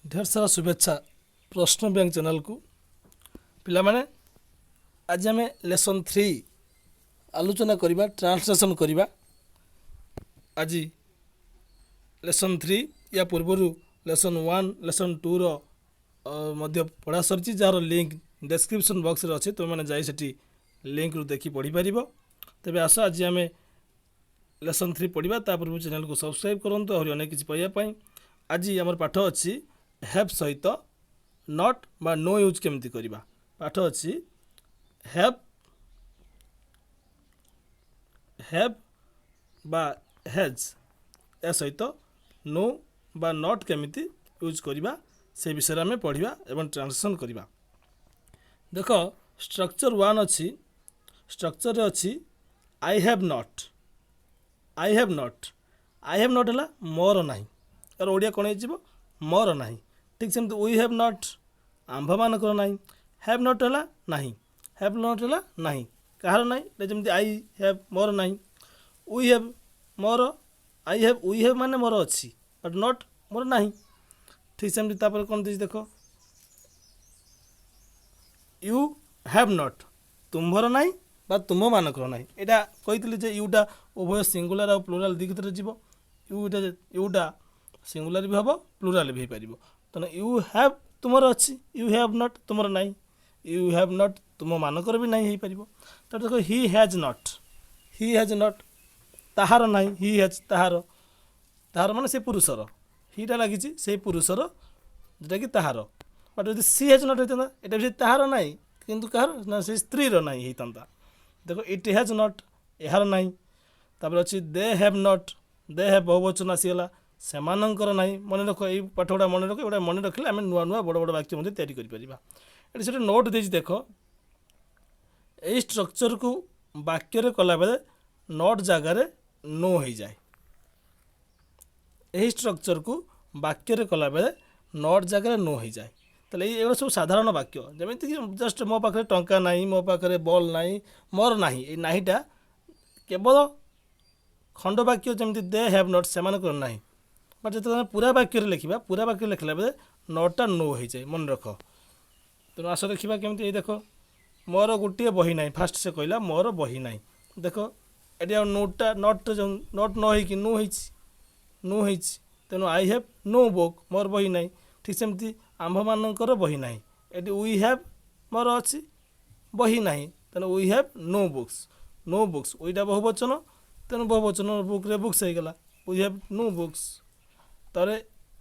ढेर सारा शुभेच्छा प्रश्न बैंक चैनल को पिला माने आज आम लेसन 3 आलोचना करवा ट्रांसलेशन करवा। आज लेसन 3 या पूर्वर लेसन 1 लेसन 2 रो मध्य पढ़ा सरी जार लिंक डिस्क्रिप्शन बॉक्स रे अच्छे तुम मैंने जाई सेठी लिंक रु देखी पढ़ी पार। तेज आस आज आम लेसन 3 पढ़ा पूर्व चैनल को सब्सक्राइब करूँ और अनेक किसी पाइबापी। आज आम पाठ अच्छी हैव सहित नॉट बा नो यूज केमती करवा। पाठ अच्छी हैव बा हैज या सहित नो बा नॉट केमिति यूज करवा से विषय में पढ़ा एवं ट्रांसलेशन करवा। देख स्ट्रक्चर 1 अच्छी स्ट्रक्चर अच्छी I have not I have not है मोर ना यार ओडिया कौन हो मोर ना ठीक सेमती वी हैव नॉट आंभ मानकर ना हैव नॉट है ना हैव नॉट है ना कहार ना जमी आई हैव मोर ना वी हैव मोर आई हैव वी हैव माने मोर अच्छी बट नॉट मोर ना ठीक सेमती तापर कौन देख देख यू हैव नॉट तुम्भर ना बा तुम मानकर ना यहाँ कही यूटा उभय सिंगुलर और प्लूराल दी भर जीव यूटा सिंगुलर भी हम प्लूराल भी हो पार। तेना यू हैव तुमर अच्छी यू हैव नॉट तुमर ना यू हैव नॉट तुम मानकर भी नहीं हो पार। तो देख ही हैज नॉट ताहार ना ही हैज ताहार माने से पुरुषर हीटा लगी से पुरुषर जोटा कि ताहार बट यदि सी हैज नॉट होता यहाँ भी ताहार ना किंतु कहार ना से स्त्री ना होता। देख इट हैज नॉट यार ना तापर अच्छी they have not they have बहुवचन आसीगला सेमानंकर ना मन रख ये पाठ गुड़ा मन रख गोटा मन रखिले आम नुआ नुआ बड़ बड़ वाक्य तैयारी कर से नोट देती देख यही स्ट्रक्चर को वाक्य कला बेले नॉट जगार नो हो जाए। यही स्ट्रक्चर को वाक्य कला बेले नॉट जगार नो हो जाए। ताले ये सब साधारण वाक्य जमीक जस्ट मो पाखे टंका ना मो पाखे बल ना मोर ना ये नाहीटा केवल खंड वाक्य जमी दे हैव नॉट से ना बट जो पूरा वाक्य लिखा पूरा वाक्य लिखला बेले नॉटा नो हो जाए मन रख। तेणु आस देखा केमती देख मोर गोटे बही ना फास्ट से कहला मोर बही ना देख ये नोटा नट नट न हो नो हो तेणु आई हैव नो बुक मोर बही ना ठीक सेमती आंभ मानकर बही ना ये वी हैव मोर अच्छी बही ना तेणु वी हैव नो बुक्स वीटा बहुवचन तेणु बहुवचन बुक रे बुक्स हो गला वी हैव नो बुक्स। तारे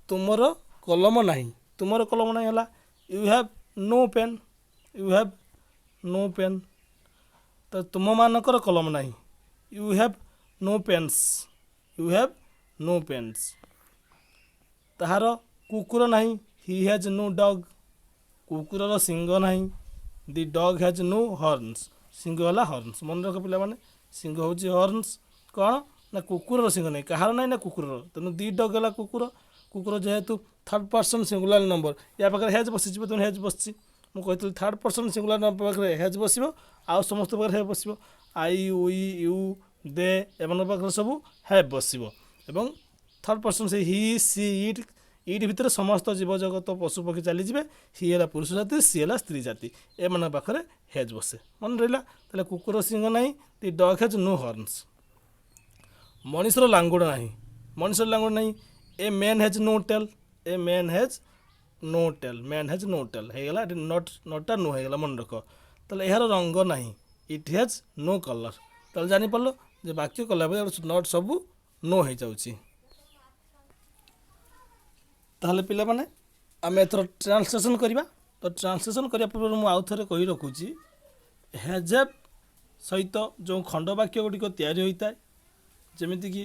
तुमर कलम ना तुमर कलम ना है you have no pen you have no pen तो तुम मानकर कलम ना you have no pens you have no pens. ताहार कुकुर ना ही हैज नो डॉग कुकुरर सिंग ना the dog has no horns सिंग है हॉर्न्स मन रख पिला माने सिंग हूँ हॉर्न्स कौन ना कुकुर सिंह ना कहार ना ना कुकुर तेणु दी डग है कुकुर कुकुर जेहेतु थर्ड पर्सन सिंगुलर नंबर या पाखे हैज बस तेणु हैज बस मुझे थर्ड पर्सन सिंगुलर नंबर पाखे हैज बस आउ समस्त पाखे हैव बस आई वी यू दे एम पाखे सब हैव बस थर्ड पर्सन से ही सी इट इट भितर समस्त जीव जगत पशु पक्षी चलीजे ही है पुरुष जाति सी है स्त्री जाति एम पाखे हैज बसे मन रहा तेल कुकुर सिंह ना the dog has no horns. मनीषर लांगुड़ ना मनीषर लांगुड़ ना a man has no tail a man has no tail होगा नट नटा नो होगा मन रख ताले यार रंग ना इट हैज नो कलर ताले जानीपार जे वाक्य कला नट सब नो हो जाऊँगी। ताहले पिला माने आम एथर ट्रांसलेशन करवा। तो ट्रांसलेशन करने पूर्व मुझे आउ थे कही रखुची हैज सहित जो खंड वाक्य गुड़िक तैयारी होता है जमीती कि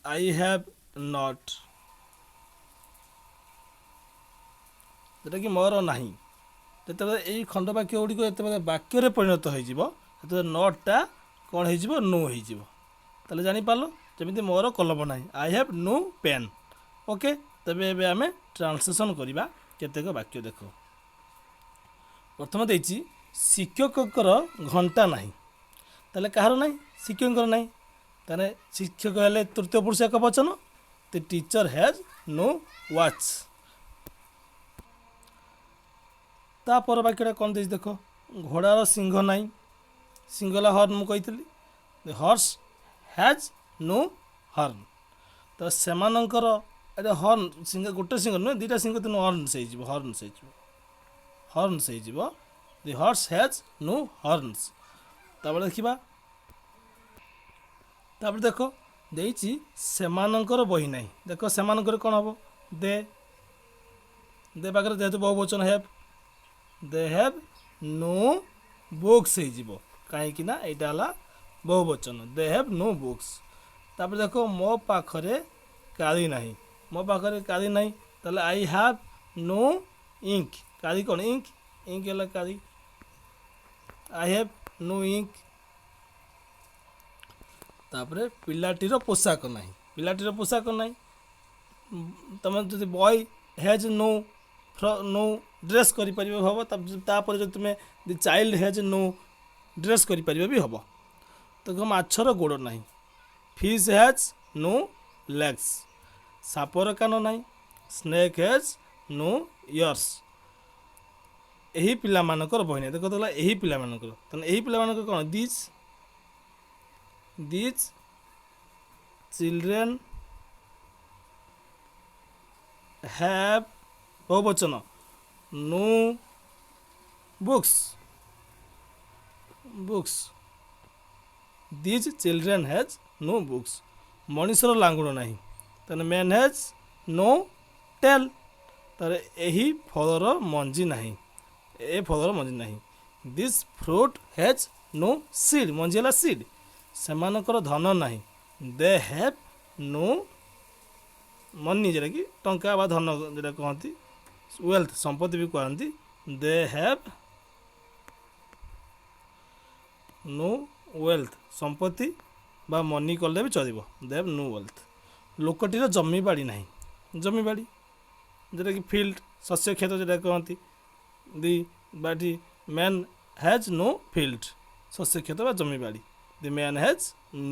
आई हैव नॉट जोटा कि मोर ना जो यही खंड वाक्य गुड़िक जो वाक्य परिणत हो नटा कौन हो नो हो जापार जमी मोर कलम ना I have no pen okay. तेरे एवं आम ट्रांसलेशन करवा केतेक वाक्य देख प्रथम देती शिक्षकर घंटा ना ताले कहार ना शिक्षक ना ताने शिक्षक हेले तृतीय पुरुष एक वचन the teacher has no watch ତାପର ବାକ୍ୟଟା କ'ଣ ଦେଇଛି ଦେଖ, ଘୋଡ଼ାର ସିଂହ ନାହିଁ, ସିଙ୍ଗଲା ହର୍ନ ମୁଁ କହିଥିଲି, ଦି ହର୍ସ ହ୍ୟାଜ୍ ନୋ ହର୍ନ। ତ ସେମାନଙ୍କର ଏଇଟା ହର୍ନ ସିଂହ, ଗୋଟେ ସିଂହ ନୁହେଁ ଦୁଇଟା ସିଂହ, ତେଣୁ ହର୍ନସ୍ ହେଇଯିବ, ହର୍ନସ୍ ହେଇଯିବ, ହର୍ନସ୍ ହେଇଯିବ। ଦି ହର୍ସ ହ୍ୟାଜ୍ ନୋ ହର୍ନସ୍। ତାପରେ ଦେଖିବା, ତାପରେ ଦେଖ ଦେଇଛି ସେମାନଙ୍କର ବହି ନାହିଁ। ଦେଖ ସେମାନଙ୍କର କ'ଣ ହେବ, ଦେ ପାଖରେ ଯେହେତୁ ବହୁବଚନ have, they have no books ହେଇଯିବ, କାହିଁକି ନା ଏଇଟା ହେଲା ବହୁବଚନ, ଦେ ହେଭ୍ ନୋ ବୁକ୍ସ। ତାପରେ ଦେଖ ମୋ ପାଖରେ କାଳି ନାହିଁ, ମୋ ପାଖରେ କାଳି ନାହିଁ, ତାହେଲେ ଆଇ ହାଭ୍ ନୋ ଇଙ୍କ। କାଳି କ'ଣ, ଇଙ୍କ, ଇଙ୍କ ହେଲା କାଳି, ଆଇ ହାଭ୍ ନୋ ଇଙ୍କ। ତାପରେ ପିଲାଟିର ପୋଷାକ ନାହିଁ, ପିଲାଟିର ପୋଷାକ ନାହିଁ, ତୁମେ ଯଦି ବୟ ହେଜ୍ ନୋ ଡ୍ରେସ୍ କରିପାରିବ ହେବ, ତାପରେ ଯଦି ତୁମେ ଦି ଚାଇଲ୍ଡ ହେଜ୍ ନୋ ଡ୍ରେସ୍ କରିପାରିବ ବି ହେବ। ତ ମାଛର ଗୋଡ଼ ନାହିଁ, ଫିସ୍ ହେଜ୍ ନୋ ଲେଗ୍ସ। ସାପର କାନ ନାହିଁ, ସ୍ନେକ୍ ହେଜ୍ ନୋ ଇୟର୍ସ। ଏହି ପିଲାମାନଙ୍କର ବହି ନାହିଁ। ଦେଖ ତାହେଲେ ଏହି ପିଲାମାନଙ୍କର, ତାହେଲେ ଏହି ପିଲାମାନଙ୍କର କ'ଣ, ଦିଜ୍ ଚିଲଡ୍ରେନ୍ ହ୍ୟାଭ୍ ବହୁବଚନ no books, these children has no books. ମଣିଷର ଲାଙ୍ଗୁଡ଼ ନାହିଁ, ତାହେଲେ ମ୍ୟାନ୍ ହ୍ୟାଜ୍ ନୋ ଟେଲ୍। ତାହେଲେ ଏହି ଫଳର ମଞ୍ଜି ନାହିଁ, ଏ ଫଳର ମଞ୍ଜି ନାହିଁ। This fruit has no seed, ମଞ୍ଜି ହେଲା ସିଡ୍। ସେମାନଙ୍କର ଧନ ନାହିଁ, ଦେ ହେଭ୍ ନୋ ମନି, ଯେଉଁଟାକି ଟଙ୍କା ବା ଧନ ଯେଉଁଟା କହନ୍ତି, ୱେଲ୍ଥ ସମ୍ପତ୍ତି ବି କହନ୍ତି, ଦେ ହେଭ୍ ନୋ ୱେଲ୍ଥ, ସମ୍ପତ୍ତି ବା ମନି କଲେ ବି ଚଳିବ, ଦେ ହେଭ୍ ନୋ ୱେଲ୍ଥ। ଲୋକଟିର ଜମିବାଡ଼ି ନାହିଁ, ଜମିବାଡ଼ି ଯେଉଁଟାକି ଫିଲ୍ଡ, ଶସ୍ୟ କ୍ଷେତ ଯେଉଁଟା କହନ୍ତି, ଦି ବାଡ଼ି ମ୍ୟାନ୍ ହ୍ୟାଜ୍ ନୋ ଫିଲ୍ଡ, ଶସ୍ୟ କ୍ଷେତ ବା ଜମିବାଡ଼ି, ଦି ମ୍ୟାନ୍ ହ୍ୟାଜ୍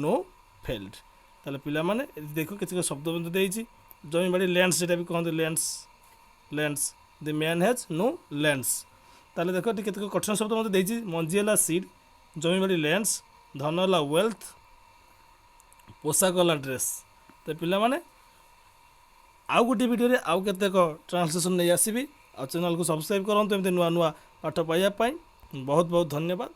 ନୋ ଫିଲ୍ଡ। ତାହେଲେ ପିଲାମାନେ ଦେଖ କେତେକ ଶବ୍ଦବନ୍ଧ ଦେଇଛି, ଜମିବାଡ଼ି ଲ୍ୟାଣ୍ଡସ୍, ସେଇଟା ବି କହନ୍ତି ଲ୍ୟାଣ୍ଡସ୍, ଦି ମ୍ୟାନ୍ ହ୍ୟାଜ୍ ନୋ ଲ୍ୟାଣ୍ଡସ୍। ତାହେଲେ ଦେଖ ଟିକେ କେତେକ କଠିନ ଶବ୍ଦ ମଧ୍ୟ ଦେଇଛି, ମଞ୍ଜି ହେଲା ସିଡ୍, ଜମିବାଡ଼ି ଲ୍ୟାଣ୍ଡସ୍, ଧନ ହେଲା ୱେଲ୍ଥ, ପୋଷାକ ହେଲା ଡ୍ରେସ୍। ତ ପିଲାମାନେ ଆଉ ଗୋଟିଏ ଭିଡ଼ିଓରେ ଆଉ କେତେକ ଟ୍ରାନ୍ସଲେସନ୍ ନେଇ ଆସିବି। ଆଉ ଚ୍ୟାନେଲ୍କୁ ସବସ୍କ୍ରାଇବ୍ କରନ୍ତୁ ଏମିତି ନୂଆ ନୂଆ ପାଠ ପାଇବା ପାଇଁ। ବହୁତ ବହୁତ ଧନ୍ୟବାଦ।